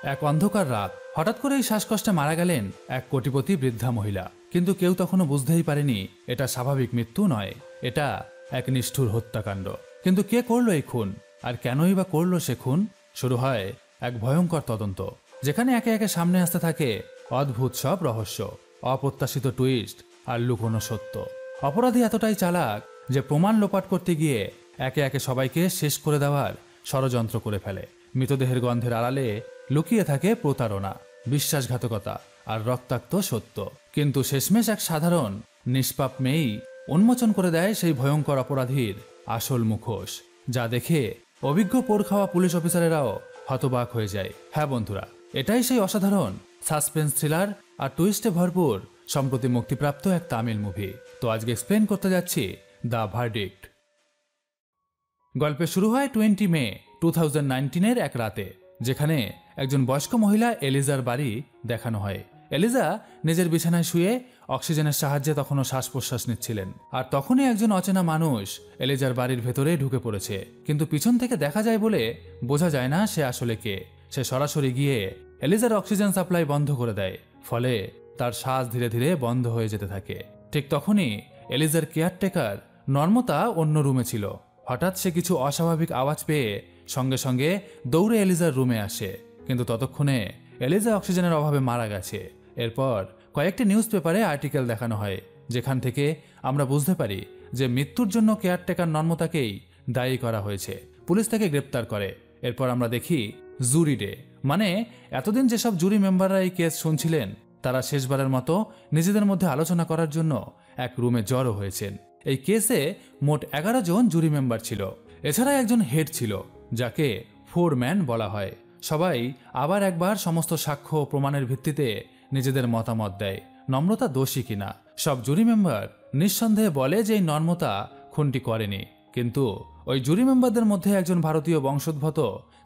এক অন্ধকার রাত হঠাৎ করেই শ্বাসকষ্টে মারা গেলেন এক কোটিপতি বৃদ্ধা মহিলা। কিন্তু কেউ তখনও বুঝতেই পারেনি এটা স্বাভাবিক মৃত্যু নয়, এটা এক নিষ্ঠুর হত্যাকাণ্ড। কিন্তু কে করলো এই খুন, আর কেনই বা করলো সে খুন? শুরু হয় এক ভয়ঙ্কর তদন্ত, যেখানে একে একে সামনে আসতে থাকে অদ্ভুত সব রহস্য, অপ্রত্যাশিত টুইস্ট আর লুকোনো সত্য। অপরাধী এতটাই চালাক যে প্রমাণ লোপাট করতে গিয়ে একে একে সবাইকে শেষ করে দেওয়ার ষড়যন্ত্র করে ফেলে। মৃতদেহের গন্ধের আড়ালে লুকিয়ে থাকে প্রতারণা, বিশ্বাসঘাতকতা আর রক্তাক্ত সত্য। কিন্তু শেষমেশ এক সাধারণ নিষ্পাপ মেয়েই উন্মোচন করে দেয় সেই ভয়ঙ্কর অপরাধীর আসল মুখোশ, যা দেখে অভিজ্ঞ পোড় খাওয়া পুলিশ অফিসারেরাও হতবাক হয়ে যায়। হ্যাঁ বন্ধুরা, এটাই সেই অসাধারণ সাসপেন্স থ্রিলার আর টুইস্টে ভরপুর সম্প্রতি মুক্তিপ্রাপ্ত এক তামিল মুভি। তো আজকে এক্সপ্লেন করতে যাচ্ছি দ্য ভার্ডিক্ট। গল্পে শুরু হয় 20 মে 2019-এর এক রাতে, যেখানে একজন বয়স্ক মহিলা এলিজার বাড়ি দেখানো হয়। এলিজা নিজের বিছানায় শুয়ে অক্সিজেনের সাহায্যে তখনও শ্বাস প্রশ্বাস নিচ্ছিলেন। আর তখনই একজন অচেনা মানুষ এলিজার বাড়ির ভেতরে ঢুকে পড়েছে। কিন্তু পিছন থেকে দেখা যায় বলে বোঝা যায় না সে আসলে কে। সে সরাসরি গিয়ে এলিজার অক্সিজেন সাপ্লাই বন্ধ করে দেয়, ফলে তার শ্বাস ধীরে ধীরে বন্ধ হয়ে যেতে থাকে। ঠিক তখনই এলিজার কেয়ারটেকার নর্মতা অন্য রুমে ছিল। হঠাৎ সে কিছু অস্বাভাবিক আওয়াজ পেয়ে সঙ্গে সঙ্গে দৌড়ে এলিজার রুমে আসে, কিন্তু ততক্ষণে এলিজা অক্সিজেনের অভাবে মারা গেছে। এরপর কয়েকটি নিউজ পেপারে আর্টিকেল দেখানো হয়, যেখান থেকে আমরা বুঝতে পারি যে মৃত্যুর জন্য কেয়ারটেকার নর্মতাকেই দায়ী করা হয়েছে। পুলিশ তাকে গ্রেপ্তার করে। এরপর আমরা দেখি জুরি ডে, মানে এতদিন যেসব জুরি মেম্বাররা এই কেস শুনছিলেন তারা শেষবারের মতো নিজেদের মধ্যে আলোচনা করার জন্য এক রুমে জড়ো হয়েছেন। এই কেসে মোট 11 জন জুরি মেম্বার ছিল। এছাড়া একজন হেড ছিল, যাকে ফোরম্যান বলা হয়। সবাই আবার একবার সমস্ত সাক্ষ্য ও প্রমাণের ভিত্তিতে নিজেদের মতামত দেয় নম্রতা দোষী কিনা। সব জুরি মেম্বার নিঃসন্দেহে বলে যে এই নম্রতা খুনটি করেনি, কিন্তু ওই জুরি মেম্বারদের মধ্যে একজন ভারতীয় বংশোদ্ভূত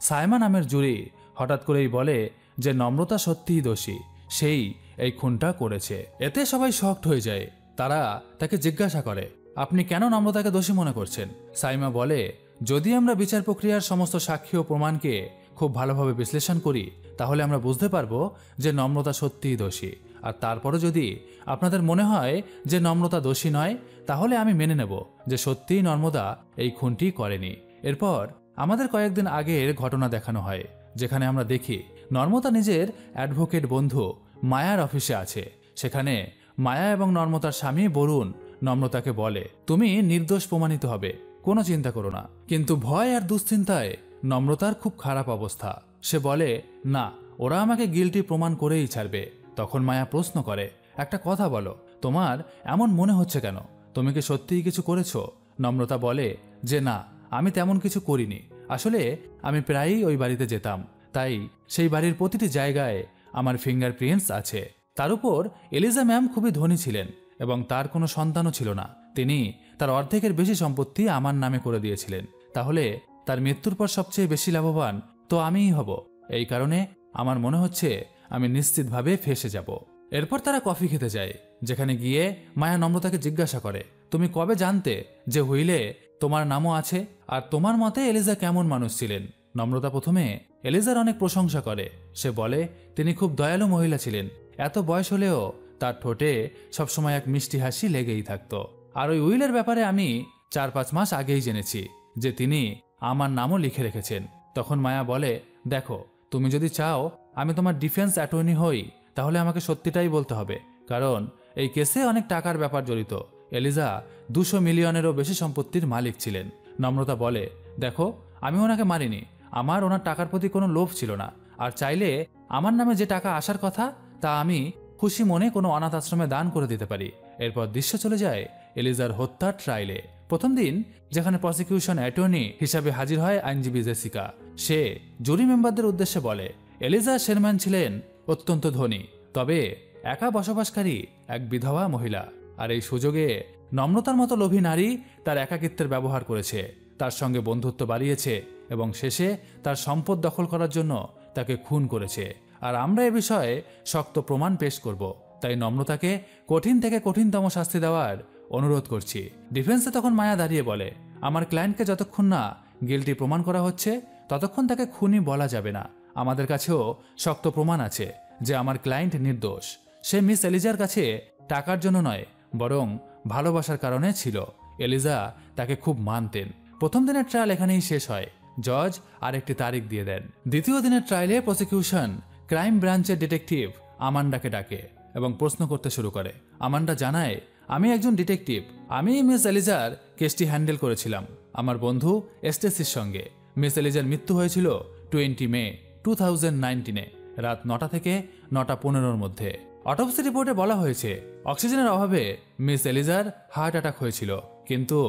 সাইমা নামের জুরি হঠাৎ করেই বলে যে নম্রতা সত্যিই দোষী, সেই এই খুনটা করেছে। এতে সবাই শকড হয়ে যায়। তারা তাকে জিজ্ঞাসা করে, আপনি কেন নম্রতাকে দোষী মনে করছেন? সাইমা বলে, যদি আমরা বিচার প্রক্রিয়ার সমস্ত সাক্ষী ও প্রমাণকে খুব ভালোভাবে বিশ্লেষণ করি তাহলে আমরা বুঝতে পারবো যে নম্রতা সত্যিই দোষী। আর তারপরও যদি আপনাদের মনে হয় যে নম্রতা দোষী নয়, তাহলে আমি মেনে নেব যে সত্যিই নর্মদা এই খুনটি করেনি। এরপর আমাদের কয়েকদিন আগের ঘটনা দেখানো হয়, যেখানে আমরা দেখি নর্মদা নিজের অ্যাডভোকেট বন্ধু মায়ার অফিসে আছে। সেখানে মায়া এবং নর্মদার স্বামী বরুণ নম্রতাকে বলে, তুমি নির্দোষ প্রমাণিত হবে, কোনো চিন্তা করো না। কিন্তু ভয় আর দুশ্চিন্তায় নম্রতার খুব খারাপ অবস্থা। সে বলে, না, ওরা আমাকে গিল্টি প্রমাণ করেই ছাড়বে। তখন মায়া প্রশ্ন করে, একটা কথা বলো, তোমার এমন মনে হচ্ছে কেন? তুমি কি সত্যিই কিছু করেছো? নম্রতা বলে যে না, আমি তেমন কিছু করিনি। আসলে আমি প্রায়ই ওই বাড়িতে যেতাম, তাই সেই বাড়ির প্রতিটি জায়গায় আমার ফিঙ্গারপ্রিন্টস আছে। তার উপর এলিজা ম্যাম খুবই ধনী ছিলেন এবং তার কোনো সন্তানও ছিল না। তিনি তার অর্ধেকের বেশি সম্পত্তি আমার নামে করে দিয়েছিলেন। তাহলে তার মৃত্যুর পর সবচেয়ে বেশি লাভবান তো আমিই হব। এই কারণে আমার মনে হচ্ছে আমি নিশ্চিতভাবে ফেঁসে যাব। এরপর তারা কফি খেতে যায়, যেখানে গিয়ে মায়া নম্রতাকে জিজ্ঞাসা করে, তুমি কবে জানতে যে হুইলে তোমার নামও আছে? আর তোমার মতে এলিজা কেমন মানুষ ছিলেন? নম্রতা প্রথমে এলিজার অনেক প্রশংসা করে। সে বলে তিনি খুব দয়ালু মহিলা ছিলেন। এত বয়স হলেও তার ঠোঁটে সবসময় এক মিষ্টি হাসি লেগেই থাকতো। আর ওই উইলের ব্যাপারে আমি 4-5 মাস আগেই জেনেছি যে তিনি আমার নামও লিখে রেখেছেন। তখন মায়া বলে, দেখো, তুমি যদি চাও আমি তোমার ডিফেন্স অ্যাটর্নি হই, তাহলে আমাকে সত্যিটাই বলতে হবে, কারণ এই কেসে অনেক টাকার ব্যাপার জড়িত। এলিজা 200 মিলিয়নেরও বেশি সম্পত্তির মালিক ছিলেন। নম্রতা বলে, দেখো, আমি ওনাকে মারিনি। আমার ওনার টাকার প্রতি কোনো লোভ ছিল না। আর চাইলে আমার নামে যে টাকা আসার কথা তা আমি খুশি মনে কোনো অনাথ আশ্রমে দান করে দিতে পারি। এরপর দৃশ্য চলে যায় এলিজার হত্যার ট্রায়ালে। প্রথম দিন, যেখানে প্রসিকিউশন অ্যাটর্নি হিসাবে হাজির হয় আইনজীবী জেসিকা, সে জুরি মেম্বারদের উদ্দেশ্যে বলে, এলিজা শেরম্যান ছিলেন অত্যন্ত ধনী, তবে একা বসবাসকারী এক বিধবা মহিলা। আর এই সুযোগে নম্রতার মতো লোভী নারী তার একাকিত্বের ব্যবহার করেছে, তার সঙ্গে বন্ধুত্ব বাড়িয়েছে এবং শেষে তার সম্পদ দখল করার জন্য তাকে খুন করেছে। আর আমরা এ বিষয়ে শক্ত প্রমাণ পেশ করব, তাই নম্রতাকে কঠিন থেকে কঠিনতম শাস্তি দেওয়ার অনুরোধ করছি। ডিফেন্সে তখন মায়া দাঁড়িয়ে বলে, আমার ক্লায়েন্টকে যতক্ষণ না গিল্টি প্রমাণ করা হচ্ছে ততক্ষণ তাকে খুনি বলা যাবে না। আমাদের কাছেও শক্ত প্রমাণ আছে যে আমার ক্লায়েন্ট নির্দোষ। সে মিস এলিজার কাছে টাকার জন্য নয়, বরং ভালোবাসার কারণে ছিল। এলিজা তাকে খুব মানতেন। প্রথম দিনের ট্রায়াল এখানেই শেষ হয়। জজ আরেকটি তারিখ দিয়ে দেন। দ্বিতীয় দিনের ট্রায়ালে প্রসিকিউশন ক্রাইম ব্রাঞ্চের ডিটেকটিভ আমান্ডাকে ডাকে এবং প্রশ্ন করতে শুরু করে। আমান্ডা জানায়, আমি একজন ডিটেকটিভ। আমি মিস এলিজার কেসটি হ্যান্ডেল করেছিলাম আমার বন্ধু এস্টেসির সঙ্গে। মিস এলিজার মৃত্যু হয়েছিল 20 মে 2019 রাত 9টা থেকে 9:15 মধ্যে। অটোপসি রিপোর্টে বলা হয়েছে অক্সিজেনের অভাবে মিস এলিজার হার্ট অ্যাটাক হয়েছিল, কিন্তু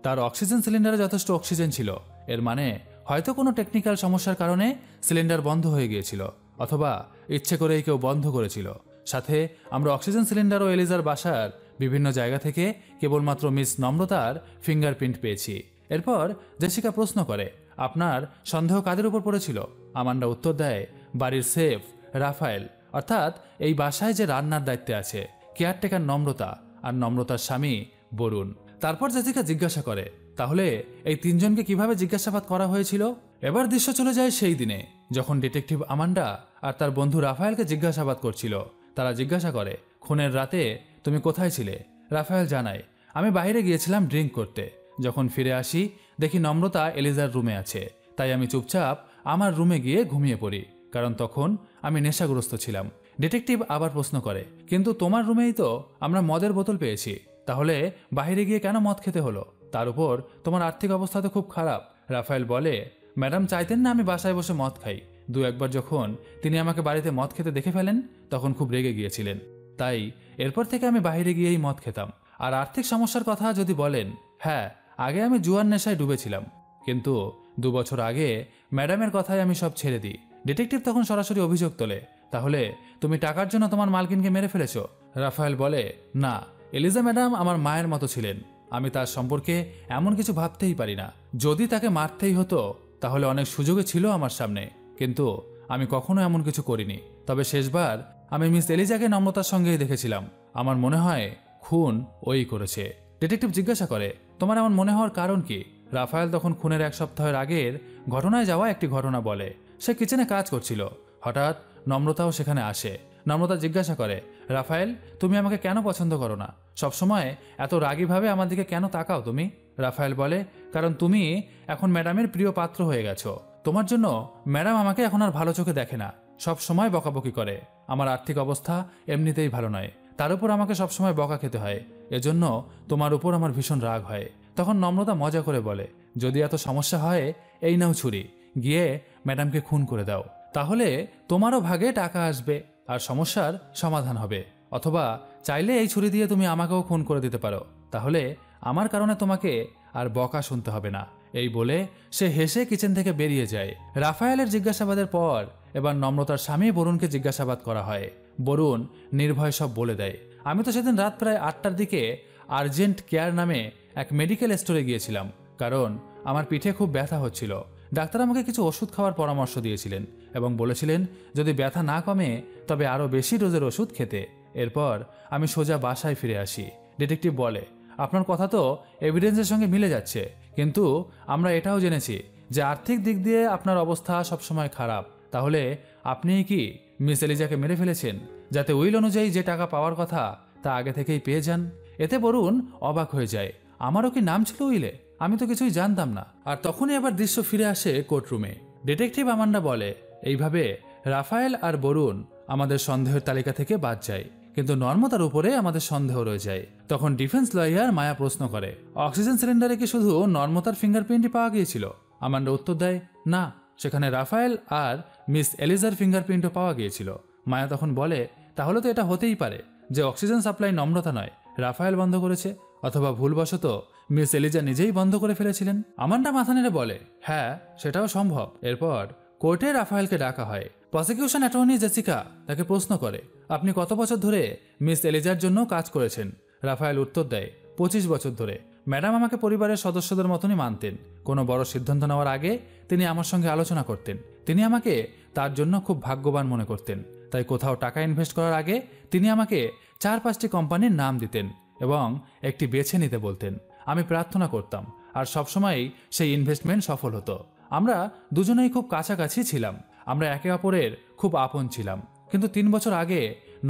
তার অক্সিজেন সিলিন্ডারে যথেষ্ট অক্সিজেন ছিল। এর মানে হয়তো কোনো টেকনিক্যাল সমস্যার কারণে সিলিন্ডার বন্ধ হয়ে গিয়েছিল, অথবা ইচ্ছে করেই কেউ বন্ধ করেছিল। সাথে আমরা অক্সিজেন সিলিন্ডার ও এলিজার বাসার বিভিন্ন জায়গা থেকে কেবলমাত্র মিস নম্রতার ফিঙ্গারপ্রিন্ট পেয়েছি। এরপর জেসিকা প্রশ্ন করে, আপনার সন্দেহ কাদের উপর পড়েছিল? আমান্ডা উত্তর দেয়, বাড়ির সেফ, রাফায়েল, অর্থাৎ এই বাসায় যে রান্নার দায়িত্বে আছে, কেয়ারটেকার নম্রতা, আর নম্রতার স্বামী বরুণ। তারপর জেসিকা জিজ্ঞাসা করে, তাহলে এই তিনজনকে কিভাবে জিজ্ঞাসাবাদ করা হয়েছিল? এবার দৃশ্য চলে যায় সেই দিনে যখন ডিটেকটিভ আমান্ডা আর তার বন্ধু রাফায়েলকে জিজ্ঞাসাবাদ করছিল। তারা জিজ্ঞাসা করে, খুনের রাতে তুমি কোথায় ছিলে? রাফায়েল জানায়, আমি বাইরে গিয়েছিলাম ড্রিঙ্ক করতে। যখন ফিরে আসি দেখি নম্রতা এলিজার রুমে আছে, তাই আমি চুপচাপ আমার রুমে গিয়ে ঘুমিয়ে পড়ি, কারণ তখন আমি নেশাগ্রস্ত ছিলাম। ডিটেকটিভ আবার প্রশ্ন করে, কিন্তু তোমার রুমেই তো আমরা মদের বোতল পেয়েছি, তাহলে বাইরে গিয়ে কেন মদ খেতে হলো? তার উপর তোমার আর্থিক অবস্থা তো খুব খারাপ। রাফায়েল বলে, ম্যাডাম চাইতেন না আমি বাসায় বসে মদ খাই। একবার যখন তিনি আমাকে বাড়িতে মদ খেতে দেখে ফেলেন তখন খুব রেগে গিয়েছিলেন, তাই এরপর থেকে আমি বাইরে গিয়েই মদ খেতাম। আর আর্থিক সমস্যার কথা যদি বলেন, হ্যাঁ, আগে আমি জুয়ার নেশায় ডুবেছিলাম, কিন্তু 2 বছর আগে ম্যাডামের কথায় আমি সব ছেড়ে দিই। ডিটেকটিভ তখন সরাসরি অভিযোগ তোলে, তাহলে তুমি টাকার জন্য তোমার মালকিনকে মেরে ফেলেছো? রাফায়েল বলে, না, এলিজা ম্যাডাম আমার মায়ের মতো ছিলেন। আমি তার সম্পর্কে এমন কিছু ভাবতেই পারি না। যদি তাকে মারতেই হতো তাহলে অনেক সুযোগই ছিল আমার সামনে, কিন্তু আমি কখনো এমন কিছু করিনি। তবে শেষবার আমি মিস এলিজাকে নম্রতার সঙ্গেই দেখেছিলাম। আমার মনে হয় খুন ওই করেছে। ডিটেকটিভ জিজ্ঞাসা করে, তোমার এমন মনে হওয়ার কারণ কি? রাফায়েল তখন খুনের 1 সপ্তাহের আগের ঘটনায় যাওয়া একটি ঘটনা বলে। সে কিচেনে কাজ করছিল, হঠাৎ নম্রতাও সেখানে আসে। নম্রতা জিজ্ঞাসা করে, রাফায়েল, তুমি আমাকে কেন পছন্দ করো না? সবসময় এত রাগীভাবে আমার দিকে কেন তাকাও তুমি? রাফায়েল বলে, কারণ তুমি এখন ম্যাডামের প্রিয় পাত্র হয়ে গেছো। তোমার জন্য ম্যাডাম আমাকে এখন আর ভালো চোখে দেখে না, সব সময় বকাবকি করে। আমার আর্থিক অবস্থা এমনিতেই ভালো নয়, তার উপর আমাকে সবসময় বকা খেতে হয়। এজন্য তোমার উপর আমার ভীষণ রাগ হয়। তখন নম্রতা মজা করে বলে, যদি এত সমস্যা হয়, এই নাও ছুরি, গিয়ে ম্যাডামকে খুন করে দাও, তাহলে তোমারও ভাগে টাকা আসবে আর সমস্যার সমাধান হবে। অথবা চাইলে এই ছুরি দিয়ে তুমি আমাকেও খুন করে দিতে পারো, তাহলে আমার কারণে তোমাকে আর বকা শুনতে হবে না। এই বলে সে হেসে কিচেন থেকে বেরিয়ে যায়। রাফায়েলের জিজ্ঞাসাবাদের পর এবার নম্রতার স্বামী বরুণকে জিজ্ঞাসাবাদ করা হয়। বরুণ নির্ভয় সব বলে দেয়, আমি তো সেদিন রাত প্রায় 8টার দিকে আর্জেন্ট কেয়ার নামে এক মেডিকেল স্টোরে গিয়েছিলাম, কারণ আমার পিঠে খুব ব্যথা হচ্ছিল। ডাক্তার আমাকে কিছু ওষুধ খাওয়ার পরামর্শ দিয়েছিলেন এবং বলেছিলেন যদি ব্যথা না কমে তবে আরও বেশি ডোজের ওষুধ খেতে। এরপর আমি সোজা বাসায় ফিরে আসি। ডিটেকটিভ বলে, আপনার কথা তো এভিডেন্সের সঙ্গে মিলে যাচ্ছে, কিন্তু আমরা এটাও জেনেছি যে আর্থিক দিক দিয়ে আপনার অবস্থা সবসময় খারাপ। তাহলে আপনি কি মিস এলিজাকে মেরে ফেলেছেন যাতে উইল অনুযায়ী যে টাকা পাওয়ার কথা তা আগে থেকেই পেয়ে যান? এতে বরুণ অবাক হয়ে যায়, আমারও কি নাম ছিল উইলে? আমি তো কিছুই জানতাম না। আর তখনই আবার দৃশ্য ফিরে আসে কোর্টরুমে। ডিটেকটিভ আমান্ডা বলে, এইভাবে রাফায়েল আর বরুণ আমাদের সন্দেহের তালিকা থেকে বাদ যায়, কিন্তু নর্মতার উপরে আমাদের সন্দেহ রয়ে যায়। তখন ডিফেন্স লয়ার মায়া প্রশ্ন করে, অক্সিজেন সিলিন্ডারে কি শুধু নর্মতার ফিঙ্গারপ্রিন্টই পাওয়া গিয়েছিল? আমান্ডা উত্তর দেয়, না, সেখানে রাফায়েল আর মিস এলিজার ফিঙ্গারপ্রিন্টও পাওয়া গিয়েছিল। মায়া তখন বলে, তাহলে তো এটা হতেই পারে যে অক্সিজেন সাপ্লাই নম্রতা নয়, রাফায়েল বন্ধ করেছে, অথবা ভুলবশত মিস এলিজা নিজেই বন্ধ করে ফেলেছিলেন। আমান্ডা মাথা নেড়ে বলে, হ্যাঁ, সেটাও সম্ভব। এরপর কোর্টে রাফায়েলকে ডাকা হয়। প্রসিকিউশন অ্যাটর্নি জেসিকা তাকে প্রশ্ন করে, আপনি কত বছর ধরে মিস এলিজার জন্য কাজ করেছেন? রাফায়েল উত্তর দেয়, 25 বছর ধরে। ম্যাডাম আমাকে পরিবারের সদস্যদের মতনই মানতেন। কোনো বড় সিদ্ধান্ত নেওয়ার আগে তিনি আমার সঙ্গে আলোচনা করতেন। তিনি আমাকে তার জন্য খুব ভাগ্যবান মনে করতেন। তাই কোথাও টাকা ইনভেস্ট করার আগে তিনি আমাকে 4-5টি কোম্পানির নাম দিতেন এবং একটি বেছে নিতে বলতেন। আমি প্রার্থনা করতাম আর সবসময়ই সেই ইনভেস্টমেন্ট সফল হতো। আমরা দুজনেই খুব কাছাকাছি ছিলাম। আমরা একে অপরের খুব আপন ছিলাম, কিন্তু 3 বছর আগে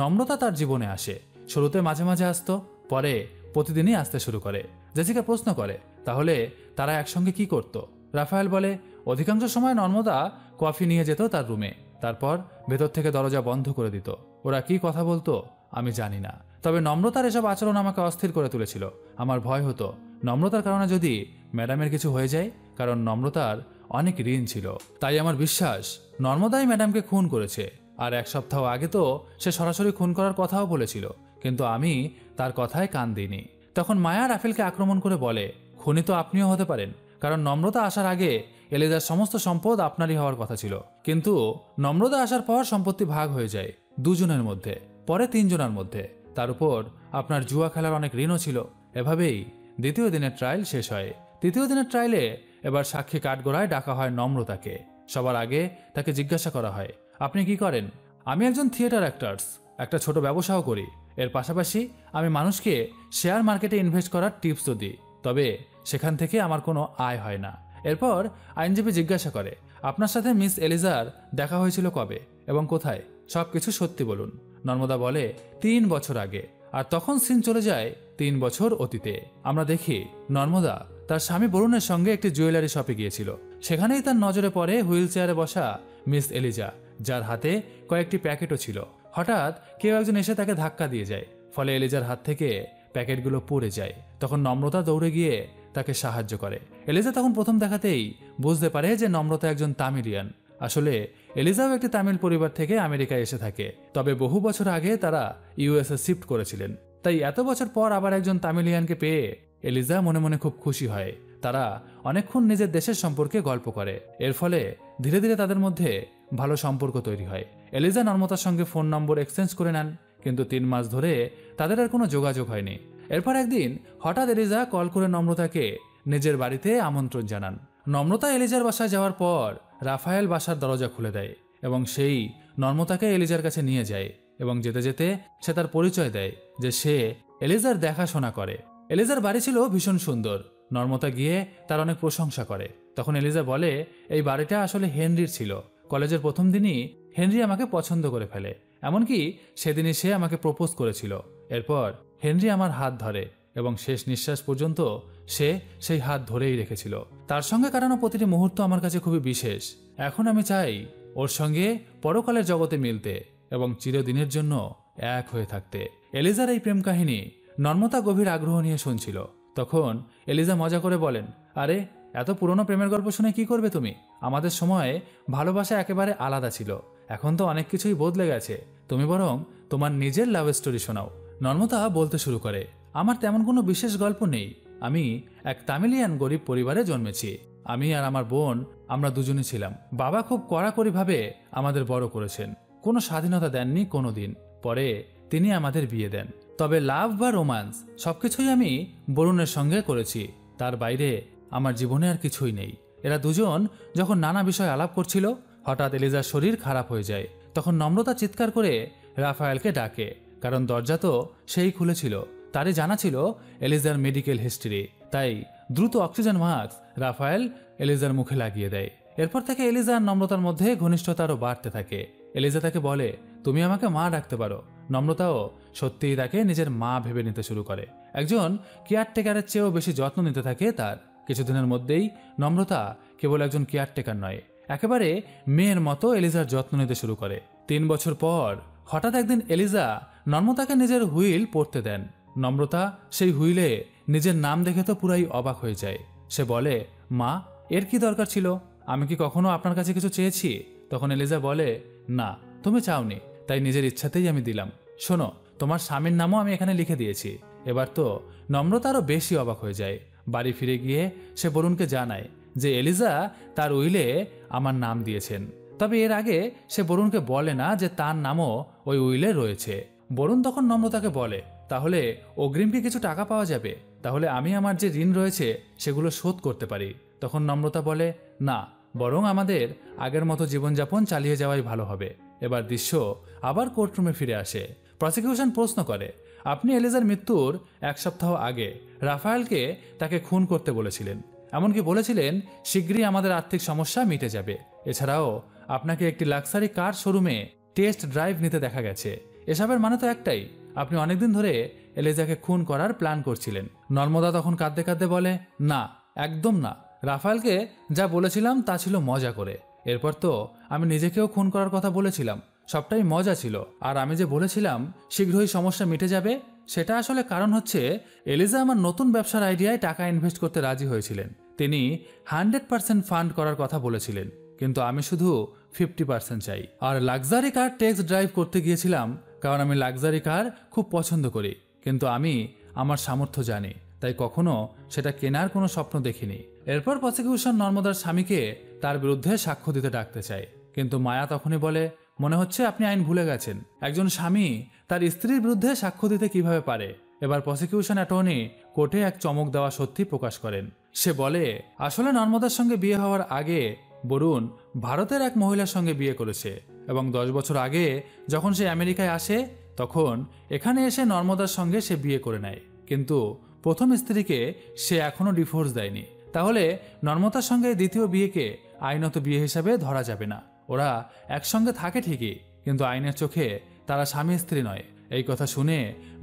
নম্রতা তার জীবনে আসে। শুরুতে মাঝে মাঝে আসতো, পরে প্রতিদিনই আসতে শুরু করে। জেসিকা প্রশ্ন করে, তাহলে তারা একসঙ্গে কি করত? রাফায়েল বলে, অধিকাংশ সময় নম্রতা কফি নিয়ে যেত তার রুমে, তারপর ভেতর থেকে দরজা বন্ধ করে দিত। ওরা কি কথা বলতো আমি জানি না, তবে নম্রতার এসব আচরণ আমাকে অস্থির করে তুলেছিল। আমার ভয় হতো নম্রতার কারণে যদি ম্যাডামের কিছু হয়ে যায়, কারণ নম্রতার অনেক ঋণ ছিল। তাই আমার বিশ্বাস নর্মদাই ম্যাডামকে খুন করেছে। আর 1 সপ্তাহ আগে তো সে সরাসরি খুন করার কথাও বলেছিল, কিন্তু আমি তার কথায় কান দিইনি। তখন মায়া রাফেলকে আক্রমণ করে বলে, খুনি তো আপনিও হতে পারেন, কারণ নম্রতা আসার আগে এলিজার সমস্ত সম্পদ আপনারই হওয়ার কথা ছিল, কিন্তু নম্রতা আসার পর সম্পত্তি ভাগ হয়ে যায় 2 জনের মধ্যে, পরে 3 জনের মধ্যে। তার উপর আপনার জুয়া খেলার অনেক ঋণও ছিল। এভাবেই 2য় দিনের ট্রায়াল শেষ হয়। 3য় দিনের ট্রায়ালে এবার সাক্ষী কাঠগড়ায় ডাকা হয় নম্রতাকে। সবার আগে তাকে জিজ্ঞাসা করা হয়, আপনি কি করেন? আমি একজন থিয়েটার অ্যাক্টার্স, একটা ছোট ব্যবসাও করি। এর পাশাপাশি আমি মানুষকে শেয়ার মার্কেটে ইনভেস্ট করার টিপসও দিই, তবে সেখান থেকে আমার কোনো আয় হয় না। এরপর আইনজীবী জিজ্ঞাসা করে, আপনার সাথে মিস এলিজার দেখা হয়েছিল কবে এবং কোথায়? সবকিছু সত্যি বলুন। নর্মদা বলে, 3 বছর আগে। আর তখন সিন চলে যায় 3 বছর অতীতে। আমরা দেখি নর্মদা তার স্বামী বরুণের সঙ্গে একটি জুয়েলারি শপে গিয়েছিল। সেখানেই তার নজরে পড়ে হুইল চেয়ারে বসা মিস এলিজা, যার হাতে কয়েকটি প্যাকেটও ছিল। হঠাৎ কেউ একজন এসে তাকে ধাক্কা দিয়ে যায়, ফলে এলিজার হাত থেকে প্যাকেটগুলো পড়ে যায়। তখন নম্রতা দৌড়ে গিয়ে তাকে সাহায্য করে। এলিজা তখন প্রথম দেখাতেই বুঝতে পারে যে নম্রতা একজন তামিলিয়ান। আসলে এলিজাও একটি তামিল পরিবার থেকে আমেরিকায় এসে থাকে, তবে বহু বছর আগে তারা ইউএসএ শিফট করেছিলেন। তাই এত বছর পর আবার একজন তামিলিয়ানকে পেয়ে এলিজা মনে মনে খুব খুশি হয়। তারা অনেকক্ষণ নিজের দেশের সম্পর্কে গল্প করে। এর ফলে ধীরে ধীরে তাদের মধ্যে ভালো সম্পর্ক তৈরি হয়। এলিজা নর্মতার সঙ্গে ফোন নম্বর এক্সচেঞ্জ করে নেন, কিন্তু 3 মাস ধরে তাদের আর কোনো যোগাযোগ হয়নি। এরপর একদিন হঠাৎ এলিজা কল করে নম্রতাকে নিজের বাড়িতে আমন্ত্রণ জানান। নম্রতা এলিজার বাসায় যাওয়ার পর রাফায়েল বাসার দরজা খুলে দেয় এবং সেই নম্রতাকে এলিজার কাছে নিয়ে যায়, এবং যেতে যেতে সে তার পরিচয় দেয় যে সে এলিজার দেখাশোনা করে। এলিজার বাড়ি ছিল ভীষণ সুন্দর। নর্মতা গিয়ে তার অনেক প্রশংসা করে। তখন এলিজা বলে, এই বাড়িটা আসলে হেনরির ছিল। কলেজের প্রথম দিনই হেনরি আমাকে পছন্দ করে ফেলে, এমনকি সেদিনই সে আমাকে প্রপোজ করেছিল। এরপর হেনরি আমার হাত ধরে এবং শেষ নিঃশ্বাস পর্যন্ত সে সেই হাত ধরেই রেখেছিল। তার সঙ্গে কাটানো প্রতিটি মুহূর্ত আমার কাছে খুবই বিশেষ। এখন আমি চাই ওর সঙ্গে পরকালের জগতে মিলতে এবং চিরদিনের জন্য এক হয়ে থাকতে। এলিজার এই প্রেম কাহিনী নর্মতা গভীর আগ্রহ নিয়ে শুনছিল। তখন এলিজা মজা করে বলেন, আরে এত পুরনো প্রেমের গল্প শুনে কি করবে তুমি? আমাদের সময়ে ভালোবাসা একেবারে আলাদা ছিল, এখন তো অনেক কিছুই বদলে গেছে। তুমি বরং তোমার নিজের লাভ স্টোরি শোনাও। নর্মতা বলতে শুরু করে, আমার তেমন কোনো বিশেষ গল্প নেই। আমি এক তামিলিয়ান গরিব পরিবারে জন্মেছি। আমি আর আমার বোন, আমরা দুজনই ছিলাম। বাবা খুব কড়াকড়িভাবে আমাদের বড় করেছেন, কোনো স্বাধীনতা দেননি কোনো দিন। পরে তিনি আমাদের বিয়ে দেন। তবে লাভ বা রোম্যান্স সবকিছুই আমি বরুণের সঙ্গে করেছি, তার বাইরে আমার জীবনে আর কিছুই নেই। এরা দুজন যখন নানা বিষয় আলাপ করছিল, হঠাৎ এলিজার শরীর খারাপ হয়ে যায়। তখন নম্রতা চিৎকার করে রাফায়েলকে ডাকে, কারণ দরজা তো সেই খুলেছিল। তারই জানা ছিল এলিজার মেডিকেল হিস্ট্রি। তাই দ্রুত অক্সিজেন মাস্ক রাফায়েল এলিজার মুখে লাগিয়ে দেয়। এরপর থেকে এলিজা আর নম্রতার মধ্যে ঘনিষ্ঠতা আরও বাড়তে থাকে। এলিজা তাকে বলে, তুমি আমাকে মা ডাকতে পারো। নম্রতাও সত্যিই তাকে নিজের মা ভেবে নিতে শুরু করে। একজন কেয়ারটেকারের চেয়েও বেশি যত্ন নিতে থাকে তার। কিছুদিনের মধ্যেই নম্রতা কেবল একজন কেয়ারটেকার নয়, একেবারে মেয়ের মতো এলিজার যত্ন নিতে শুরু করে। 3 বছর পর হঠাৎ একদিন এলিজা নম্রতাকে নিজের হুইল পড়তে দেন। নম্রতা সেই হুইলে নিজের নাম দেখে তো পুরাই অবাক হয়ে যায়। সে বলে, মা, এর কি দরকার ছিল? আমি কি কখনো আপনার কাছে কিছু চেয়েছি? তখন এলিজা বলে, না, তুমি চাওনি, তাই নিজের ইচ্ছাতেই আমি দিলাম। শোনো, তোমার স্বামীর নামও আমি এখানে লিখে দিয়েছি। এবার তো নম্রতা আরও বেশি অবাক হয়ে যায়। বাড়ি ফিরে গিয়ে সে বরুণকে জানায় যে এলিজা তার উইলে আমার নাম দিয়েছেন। তবে এর আগে সে বরুণকে বলে না যে তার নামও ওই উইলে রয়েছে। বরুণ তখন নম্রতাকে বলে, তাহলে অগ্রিম কি কিছু টাকা পাওয়া যাবে? তাহলে আমি আমার যে ঋণ রয়েছে সেগুলো শোধ করতে পারি। তখন নম্রতা বলে, না, বরং আমাদের আগের মতো জীবনযাপন চালিয়ে যাওয়াই ভালো হবে। এবার দৃশ্য আবার কোর্টরুমে ফিরে আসে। প্রসিকিউশন প্রশ্ন করে, আপনি এলিজার মৃত্যুর 1 সপ্তাহ আগে রাফায়েলকে তাকে খুন করতে বলেছিলেন, এমনকি বলেছিলেন শীঘ্রই আমাদের আর্থিক সমস্যা মিটে যাবে। এছাড়াও আপনাকে একটি লাক্সারি কার শোরুমে টেস্ট ড্রাইভ নিতে দেখা গেছে। এসবের মানে তো একটাই, আপনি অনেকদিন ধরে এলিজাকে খুন করার প্ল্যান করছিলেন। নর্মদা তখন কাঁদতে কাঁদতে বলে, না, একদম না, রাফায়েলকে যা বলেছিলাম তা ছিল মজা করে। এরপর তো আমি নিজেকেও খুন করার কথা বলেছিলাম, সবটাই মজা ছিল। আর আমি যে বলেছিলাম শীঘ্রই সমস্যা মিটে যাবে, সেটা আসলে কারণ হচ্ছে এলিজা আমার নতুন ব্যবসার আইডিয়ায় টাকা ইনভেস্ট করতে রাজি হয়েছিলেন। তিনি 100% ফান্ড করার কথা বলেছিলেন, কিন্তু আমি শুধু 50% চাই। আর লাক্সারি কার টেস্ট ড্রাইভ করতে গিয়েছিলাম কারণ আমি লাক্সারি কার খুব পছন্দ করি, কিন্তু আমি আমার সামর্থ্য জানি, তাই কখনো সেটা কেনার কোনো স্বপ্ন দেখিনি। এরপর প্রসিকিউশন নর্মদার স্বামীকে তার বিরুদ্ধে সাক্ষ্য দিতে ডাকতে চায়, কিন্তু মায়া তখনই বলে, মনে হচ্ছে আপনি আইন ভুলে গেছেন। একজন স্বামী তার স্ত্রীর বিরুদ্ধে সাক্ষ্য দিতে কিভাবে পারে? এবার প্রসিকিউশন অ্যাটর্নি কোর্টে এক চমক দেওয়া সত্যি প্রকাশ করেন। সে বলে, আসলে নর্মদার সঙ্গে বিয়ে হওয়ার আগে বরুণ ভারতের এক মহিলার সঙ্গে বিয়ে করেছে, এবং 10 বছর আগে যখন সে আমেরিকায় আসে তখন এখানে এসে নর্মদার সঙ্গে সে বিয়ে করে নেয়। কিন্তু প্রথম স্ত্রীকে সে এখনো ডিভোর্স দেয়নি। তাহলে নর্মদার সঙ্গে দ্বিতীয় বিয়েকে আইনত বিয়ে হিসাবে ধরা যাবে না। ওরা একসঙ্গে থাকে ঠিকই, কিন্তু আইনের চোখে তারা স্বামী স্ত্রী নয়। এই কথা শুনে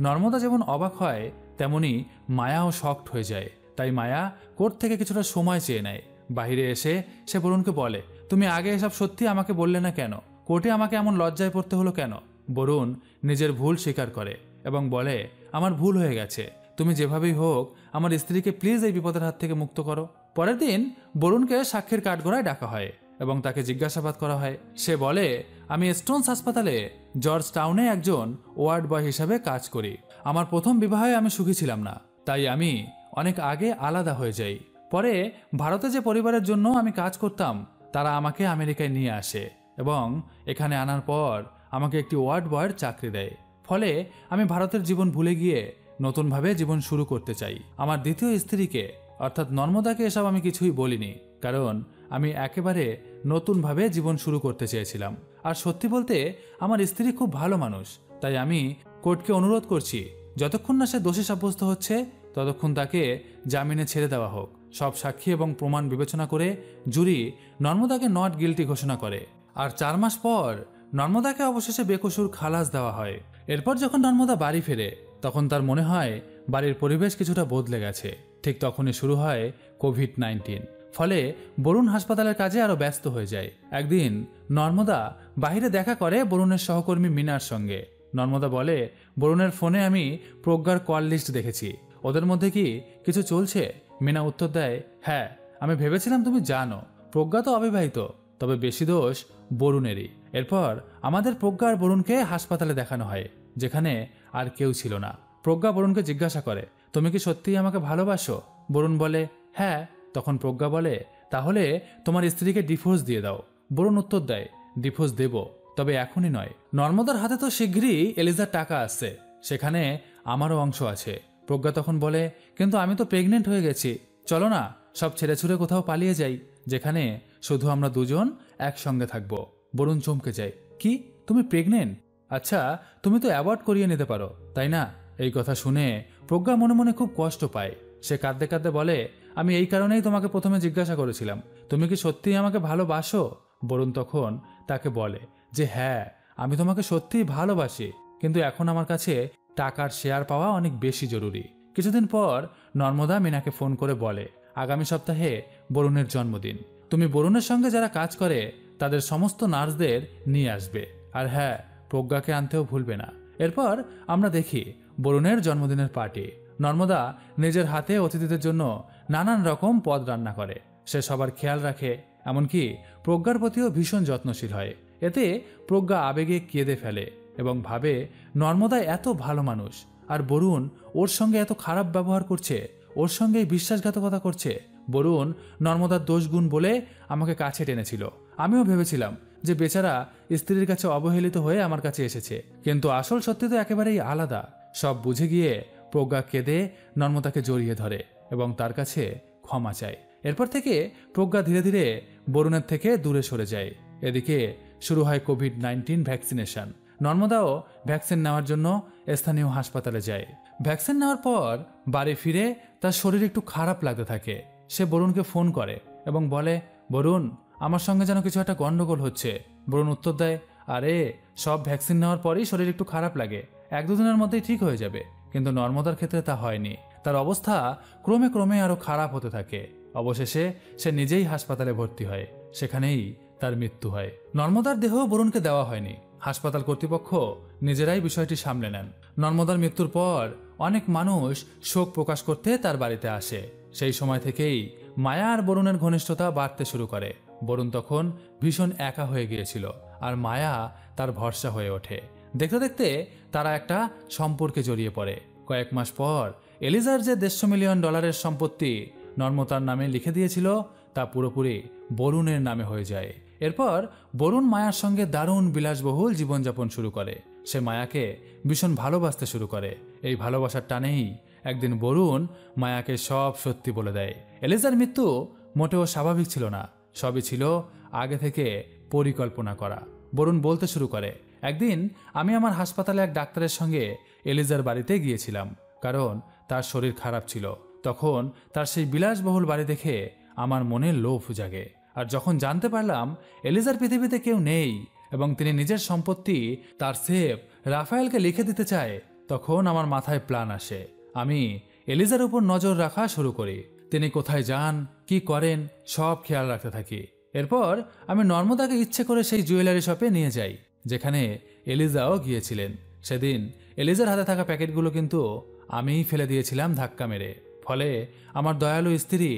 নর্মদা যেমন অবাক হয়, তেমনি মায়াও শকড হয়ে যায়। তাই মায়া কোর্ট থেকে কিছুটা সময় চেয়ে নেয়। বাহিরে এসে সে বরুণকে বলে, তুমি আগে এসব সত্যি আমাকে বললে না কেন? কোর্টে আমাকে এমন লজ্জায় পড়তে হলো কেন? বরুণ নিজের ভুল স্বীকার করে এবং বলে, আমার ভুল হয়ে গেছে, তুমি যেভাবেই হোক আমার স্ত্রীকে প্লিজ এই বিপদের হাত থেকে মুক্ত করো। পরের দিন বরুণকে সাক্ষীর কাঠগড়ায় ডাকা হয় এবং তাকে জিজ্ঞাসাবাদ করা হয়। সে বলে, আমি স্টোনস হাসপাতালে জর্জ টাউনে একজন ওয়ার্ড বয় হিসাবে কাজ করি। আমার প্রথম বিবাহে আমি সুখী ছিলাম না, তাই আমি অনেক আগে আলাদা হয়ে যাই। পরে ভারতে যে পরিবারের জন্য আমি কাজ করতাম তারা আমাকে আমেরিকায় নিয়ে আসে এবং এখানে আনার পর আমাকে একটি ওয়ার্ড বয়ের চাকরি দেয়। ফলে আমি ভারতের জীবন ভুলে গিয়ে নতুনভাবে জীবন শুরু করতে চাই। আমার দ্বিতীয় স্ত্রীকে অর্থাৎ নর্মদাকে এসব আমি কিছুই বলিনি, কারণ আমি একেবারে নতুনভাবে জীবন শুরু করতে চেয়েছিলাম। আর সত্যি বলতে আমার স্ত্রী খুব ভালো মানুষ, তাই আমি কোর্টকে অনুরোধ করছি যতক্ষণ না সে দোষী সাব্যস্ত হচ্ছে ততক্ষণ তাকে জামিনে ছেড়ে দেওয়া হোক। সব সাক্ষী এবং প্রমাণ বিবেচনা করে জুরি নর্মদাকে নট গিলটি ঘোষণা করে। আর 4 মাস পর নর্মদাকে অবশেষে বেকসুর খালাস দেওয়া হয়। এরপর যখন নর্মদা বাড়ি ফেরে তখন তার মনে হয় বাড়ির পরিবেশ কিছুটা বদলে গেছে। ঠিক তখনই শুরু হয় কোভিড-19। ফলে বরুণ হাসপাতালের কাজে আরো ব্যস্ত হয়ে যায়। একদিন নর্মদা বাইরে দেখা করে বরুণের সহকর্মী মিনার সঙ্গে। নর্মদা বলে, বরুণের ফোনে আমি প্রজ্ঞার কল লিস্ট দেখেছি, ওদের মধ্যে কি কিছু চলছে? মিনা উত্তর দেয়, হ্যাঁ, আমি ভেবেছিলাম তুমি জানো, প্রজ্ঞা তো অবিবাহিত, তবে বেশি দোষ বরুণেরই। এরপর আমাদের প্রজ্ঞা আর বরুণকে হাসপাতালে দেখানো হয়, যেখানে আর কেউ ছিল না। প্রজ্ঞা বরুণকে জিজ্ঞাসা করে, তুমি কি সত্যিই আমাকে ভালোবাসো? বরুণ বলে, হ্যাঁ। তখন প্রজ্ঞা বলে, তাহলে তোমার স্ত্রীকে ডিভোর্স দিয়ে দাও। বরুণ উত্তর দেয়, ডিভোর্স দেব, তবে এখনই নয়। নর্মদার হাতে তো শীঘ্রই এলিজার টাকা আসছে, সেখানে আমারও অংশ আছে। প্রজ্ঞা তখন বলে, কিন্তু আমি তো প্রেগনেন্ট হয়ে গেছি, চলো না সব ছেড়ে ছুড়ে কোথাও পালিয়ে যাই, যেখানে শুধু আমরা দুজন একসঙ্গে থাকবো। বরুণ চমকে যায়, কি, তুমি প্রেগনেন্ট? আচ্ছা, তুমি তো অ্যাবর্ট করিয়ে নিতে পারো, তাই না? এই কথা শুনে প্রজ্ঞা মনে মনে খুব কষ্ট পায়। সে কাঁদতে কাঁদতে বলে, আমি এই কারণেই তোমাকে প্রথমে জিজ্ঞাসা করেছিলাম, তুমি কি সত্যিই আমাকে ভালোবাসো? বরুণ তখন তাকে বলে যে, হ্যাঁ, আমি তোমাকে সত্যিই ভালোবাসি, কিন্তু এখন আমার কাছে টাকার শেয়ার পাওয়া অনেক বেশি জরুরি। কিছুদিন পর নর্মদা মিনাকে ফোন করে বলে, আগামী সপ্তাহে বরুণের জন্মদিন, তুমি বরুণের সঙ্গে যারা কাজ করে তাদের সমস্ত নার্সদের নিয়ে আসবে, আর হ্যাঁ, প্রজ্ঞাকে আনতেও ভুলবে না। এরপর আমরা দেখি বরুণের জন্মদিনের পার্টি। নর্মদা নিজের হাতে অতিথিদের জন্য নানান রকম পদ রান্না করে, সে সবার খেয়াল রাখে, এমনকি প্রজ্ঞার প্রতিও ভীষণ যত্নশীল হয়। এতে প্রজ্ঞা আবেগে কেঁদে ফেলে এবং ভাবে, নর্মদা এত ভালো মানুষ, আর বরুণ ওর সঙ্গে এত খারাপ ব্যবহার করছে, ওর সঙ্গে বিশ্বাসঘাতকতা করছে। বরুণ নর্মদার দোষগুণ বলে আমাকে কাছে টেনেছিল। আমিও ভেবেছিলাম যে বেচারা স্ত্রীর কাছে অবহেলিত হয়ে আমার কাছে এসেছে, কিন্তু আসল সত্যি তো একেবারেই আলাদা। সব বুঝে গিয়ে প্রজ্ঞা কেঁদে নর্মদাকে জড়িয়ে ধরে এবং তার কাছে ক্ষমা চায়। এরপর থেকে প্রজ্ঞা ধীরে ধীরে বরুণের থেকে দূরে সরে যায়। এদিকে শুরু হয় কোভিড-19 ভ্যাকসিনেশন। নর্মদাও ভ্যাকসিন নেওয়ার জন্য স্থানীয় হাসপাতালে যায়। ভ্যাকসিন নেওয়ার পর বাড়ি ফিরে তার শরীর একটু খারাপ লাগতে থাকে। সে বরুণকে ফোন করে এবং বলে, বরুণ, আমার সঙ্গে যেন কিছু একটা গন্ডগোল হচ্ছে। বরুণ উত্তর দেয়, আরে সব ভ্যাকসিন নেওয়ার পরেই শরীর একটু খারাপ লাগে, 1-2 দিনের মধ্যেই ঠিক হয়ে যাবে। কিন্তু নর্মদার ক্ষেত্রে তা হয়নি। তার অবস্থা ক্রমে ক্রমে আরো খারাপ হতে থাকে। অবশেষে সে নিজেই হাসপাতালে ভর্তি হয়, সেখানেই তার মৃত্যু হয়। নর্মদার দেহ বরুণকে দেওয়া হয়নি। হাসপাতাল কর্তৃপক্ষ নিজেরাই বিষয়টি সামলে নেন। নর্মদার মৃত্যুর পর অনেক মানুষ শোক প্রকাশ করতে তার বাড়িতে আসে। সেই সময় থেকেই মায়া আর বরুণের ঘনিষ্ঠতা বাড়তে শুরু করে। বরুণ তখন ভীষণ একা হয়ে গিয়েছিল, আর মায়া তার ভরসা হয়ে ওঠে। দেখতে দেখতে তারা একটা সম্পর্কে জড়িয়ে পড়ে। কয়েক মাস পর এলিজার যে $150 মিলিয়ন সম্পত্তি নর্মদার নামে লিখে দিয়েছিল, তা পুরোপুরি বরুণের নামে হয়ে যায়। এরপর বরুণ মায়ার সঙ্গে দারুণ বিলাসবহুল জীবনযাপন শুরু করে। সে মায়াকে ভীষণ ভালোবাসতে শুরু করে। এই ভালোবাসার টানেই একদিন বরুণ মায়াকে সব সত্যি বলে দেয়। এলিজার মৃত্যু মোটেও স্বাভাবিক ছিল না, সবই ছিল আগে থেকে পরিকল্পনা করা। বরুণ বলতে শুরু করে, একদিন আমি আমার হাসপাতালে এক ডাক্তারের সঙ্গে এলিজার বাড়িতে গিয়েছিলাম, কারণ তার শরীর খারাপ ছিল। তখন তার সেই বিলাসবহুল বাড়ি দেখে আমার মনে লোভ জাগে। আর যখন জানতে পারলাম এলিজার পৃথিবীতে কেউ নেই এবং তিনি নিজের সম্পত্তি তার সেফ রাফায়েলকে লিখে দিতে চায়, তখন আমার মাথায় প্ল্যান আসে। আমি এলিজার উপর নজর রাখা শুরু করি। তিনি কোথায় যান, কি করেন, সব খেয়াল রাখতে থাকি। এরপর আমি নর্মদাকে ইচ্ছে করে সেই জুয়েলারি শপে নিয়ে যাই, যেখানে এলিজাও গিয়েছিলেন। সেদিন এলিজার হাতে থাকা প্যাকেটগুলো কিন্তু আমিই ফেলে দিয়েছিলাম ধাক্কা মেরে। ফলে আমার দয়ালু স্ত্রী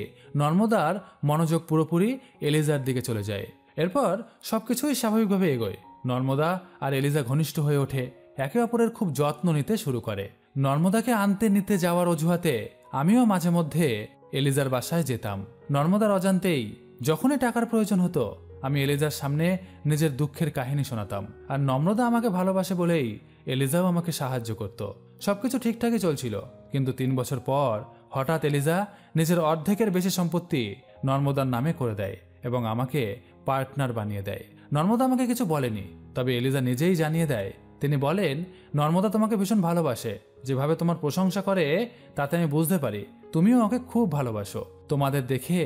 নর্মদার মনোযোগ পুরোপুরি এলিজার দিকে চলে যায়। এরপর সবকিছুই স্বাভাবিকভাবে এগোয়। নর্মদা আর এলিজা ঘনিষ্ঠ হয়ে ওঠে, একে অপরের খুব যত্ন নিতে শুরু করে। নর্মদাকে আনতে নিতে যাওয়ার অজুহাতে আমিও মাঝে মধ্যে এলিজার বাসায় যেতাম। নর্মদার অজান্তেই যখনই টাকার প্রয়োজন হতো, আমি এলিজার সামনে নিজের দুঃখের কাহিনী শোনাতাম। আর নর্মদা আমাকে ভালোবাসে বলেই এলিজাও আমাকে সাহায্য করত। সবকিছু ঠিকঠাকই চলছিল, কিন্তু 3 বছর পর হঠাৎ এলিজা নিজের অর্ধেকের বেশি সম্পত্তি নর্মদার নামে করে দেয় এবং আমাকে পার্টনার বানিয়ে দেয়। নর্মদা আমাকে কিছু বলেনি, তবে এলিজা নিজেই জানিয়ে দেয়। তিনি বলেন, নর্মদা তোমাকে ভীষণ ভালোবাসে, যেভাবে তোমার প্রশংসা করে তাতে আমি বুঝতে পারি তুমিও ওকে খুব ভালোবাসো। তোমাদের দেখে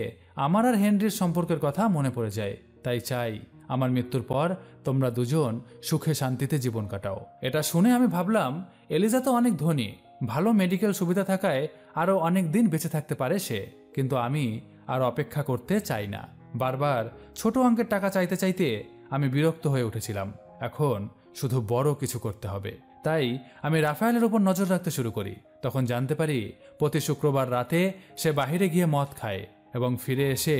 আমার আর হেনরির সম্পর্কের কথা মনে পড়ে যায়, তাই চাই আমার মৃত্যুর পর তোমরা দুজন সুখে শান্তিতে জীবন কাটাও। এটা শুনে আমি ভাবলাম, এলিজা তো অনেক ধনী, ভালো মেডিকেল সুবিধা থাকায় আরও অনেক দিন বেঁচে থাকতে পারে সে, কিন্তু আমি আর অপেক্ষা করতে চাই না। বারবার ছোট অঙ্কের টাকা চাইতে চাইতে আমি বিরক্ত হয়ে উঠেছিলাম। এখন শুধু বড় কিছু করতে হবে। তাই আমি রাফায়েলের উপর নজর রাখতে শুরু করি। তখন জানতে পারি প্রতি শুক্রবার রাতে সে বাহিরে গিয়ে মদ খায় এবং ফিরে এসে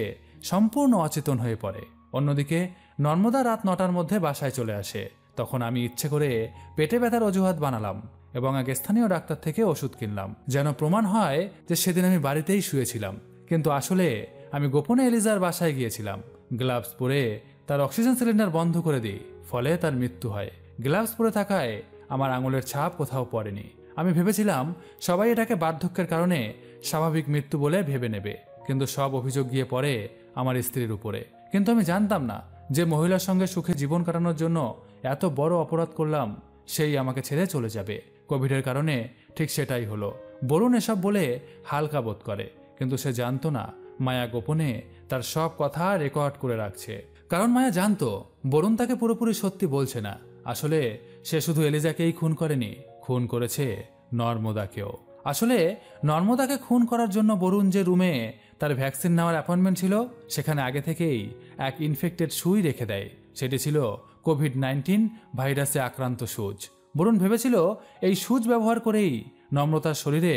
সম্পূর্ণ অচেতন হয়ে পড়ে। অন্যদিকে নর্মদা রাত 9টার মধ্যে বাসায় চলে আসে। তখন আমি ইচ্ছে করে পেটে ব্যথার অজুহাত বানালাম এবং এক স্থানীয় ডাক্তার থেকে ওষুধ কিনলাম, যেন প্রমাণ হয় যে সেদিন আমি বাড়িতেই শুয়েছিলাম। কিন্তু আসলে আমি গোপনে এলিজার বাসায় গিয়েছিলাম। গ্লাভস পরে তার অক্সিজেন সিলিন্ডার বন্ধ করে দিই, ফলে তার মৃত্যু হয়। গ্লাভস পরে থাকায় আমার আঙুলের ছাপ কোথাও পড়েনি। আমি ভেবেছিলাম সবাই এটাকে বার্ধক্যের কারণে স্বাভাবিক মৃত্যু বলে ভেবে নেবে, কিন্তু সব অভিযোগ গিয়ে পড়ে আমার স্ত্রীর উপরে। কিন্তু আমি জানতাম না যে মহিলার সঙ্গে সুখে জীবন কাটানোর জন্য এত বড় অপরাধ করলাম, সেই আমাকে ছেড়ে চলে যাবে। কোভিডের কারণে ঠিক সেটাই হলো। বরুণ এসব বলে হালকা বোধ করে, কিন্তু সে জানতো না মায়া গোপনে তার সব কথা রেকর্ড করে রাখছে। কারণ মায়া জানতো বরুণ তাকে পুরোপুরি সত্যি বলছে না। আসলে সে শুধু এলিজাকেই খুন করেনি, খুন করেছে নর্মদাকেও। আসলে নর্মদাকে খুন করার জন্য বরুণ যে রুমে তার ভ্যাকসিন নেওয়ার অ্যাপয়েন্টমেন্ট ছিল, সেখানে আগে থেকেই এক ইনফেক্টেড সুই রেখে দেয়। সেটি ছিল কোভিড-19 ভাইরাসে আক্রান্ত সুচ। বরুণ ভেবেছিল এই সুচ ব্যবহার করেই নর্মদার শরীরে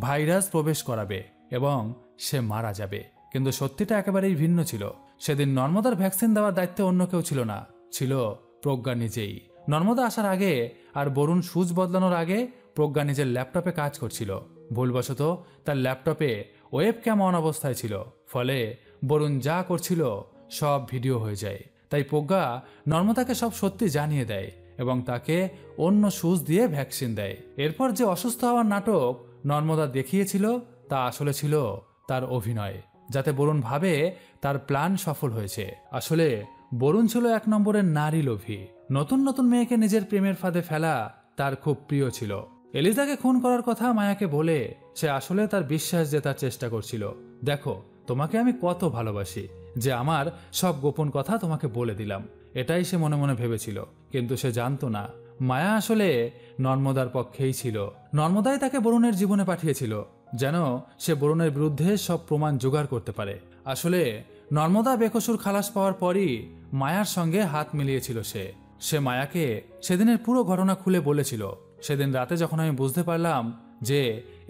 ভাইরাস প্রবেশ করাবে এবং সে মারা যাবে। কিন্তু সত্যিটা একেবারেই ভিন্ন ছিল। সেদিন নর্মদার ভ্যাকসিন দেওয়ার দায়িত্বে অন্য কেউ ছিল না, ছিল প্রজ্ঞা নিজেই। নর্মদা আসার আগে আর বরুণ সুচ বদলানোর আগে প্রজ্ঞা নিজের ল্যাপটপে কাজ করছিল। ভুলবশত তার ল্যাপটপে ওয়েব ক্যাম অন অবস্থায় ছিল, ফলে বরুণ যা করছিল সব ভিডিও হয়ে যায়। তাই প্রজ্ঞা নর্মদাকে সব সত্যি জানিয়ে দেয় এবং তাকে অন্য সুচ দিয়ে ভ্যাকসিন দেয়। এরপর যে অসুস্থ হওয়ার নাটক নর্মদা দেখিয়েছিল, তা আসলে ছিল তার অভিনয়, যাতে বরুণ ভাবে তার প্ল্যান সফল হয়েছে। আসলে বরুণ ছিল 1 নম্বরের নারী লোভী। নতুন নতুন মেয়েকে নিজের প্রেমের ফাঁদে ফেলা তার খুব প্রিয় ছিল। এলিজাকে খুন করার কথা মায়াকে বলে সে আসলে তার বিশ্বাস জেতার চেষ্টা করছিল। দেখো, তোমাকে আমি কত ভালোবাসি, যে আমার সব গোপন কথা তোমাকে বলে দিলাম। এটাই সে মনে মনে ভেবেছিল, কিন্তু সে জানতো না মায়া আসলে নর্মদার পক্ষেই ছিল। নর্মদাই তাকে বরুণের জীবনে পাঠিয়েছিল যেন সে বরুণের বিরুদ্ধে সব প্রমাণ জোগাড় করতে পারে। আসলে নর্মদা বেকসুর খালাস পাওয়ার পরই মায়ার সঙ্গে হাত মিলিয়েছিল সে মায়াকে সেদিনের পুরো ঘটনা খুলে বলেছিল। সেদিন রাতে যখন আমি বুঝতে পারলাম যে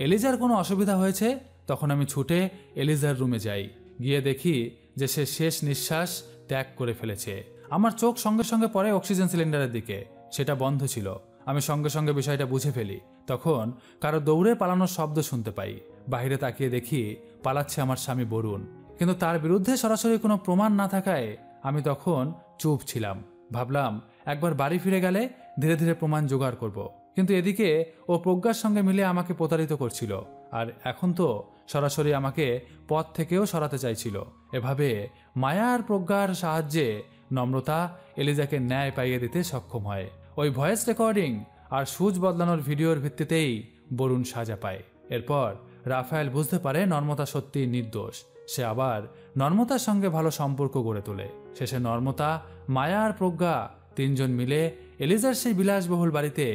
এলিজার কোনো অসুবিধা হয়েছে, তখন আমি ছুটে এলিজার রুমে যাই। গিয়ে দেখি যে সে শেষ নিঃশ্বাস ত্যাগ করে ফেলেছে। আমার চোখ সঙ্গে সঙ্গে পড়ে অক্সিজেন সিলিন্ডারের দিকে, সেটা বন্ধ ছিল। আমি সঙ্গে সঙ্গে বিষয়টা বুঝে ফেলি। তখন কারো দৌড়ে পালানোর শব্দ শুনতে পাই। বাইরে তাকিয়ে দেখি পালাচ্ছে আমার স্বামী বরুণ, কিন্তু তার বিরুদ্ধে সরাসরি কোনো প্রমাণ না থাকায় আমি তখন চুপ ছিলাম। ভাবলাম একবার বাড়ি ফিরে গেলে ধীরে ধীরে প্রমাণ জোগাড় করব। কিন্তু এদিকে ও প্রজ্ঞার সঙ্গে মিলে আমাকে প্রতারিত করছিল, আর এখন তো সরাসরি আমাকে পথ থেকেও সরাতে চাইছিল। এভাবে মায়া আর প্রজ্ঞার সাহায্যে নম্রতা এলিজাকে ন্যায় পাইয়ে দিতে সক্ষম হয়। ওই ভয়েস রেকর্ডিং আর সুচ বদলানোর ভিডিওর ভিত্তিতেই বরুণ সাজা পায়। এরপর রাফায়েল বুঝতে পারে নর্মতা সত্যি নির্দোষ। সে আবার নর্মতার সঙ্গে ভালো সম্পর্ক গড়ে তোলে। শেষে নর্মতা, মায়া আর প্রজ্ঞা তিনজন মিলে এলিজার সেই বিলাসবহুল বাড়িতে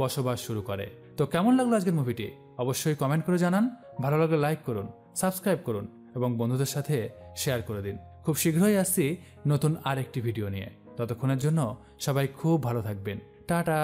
বসবাস শুরু করে। তো কেমন লাগলো আজকের মুভিটি অবশ্যই কমেন্ট করে জানান। ভালো লাগলে লাইক করুন, সাবস্ক্রাইব করুন এবং বন্ধুদের সাথে শেয়ার করে দিন। খুব শীঘ্রই আসছি নতুন আরেকটি ভিডিও নিয়ে। ততক্ষণের জন্য সবাই খুব ভালো থাকবেন। টাটা।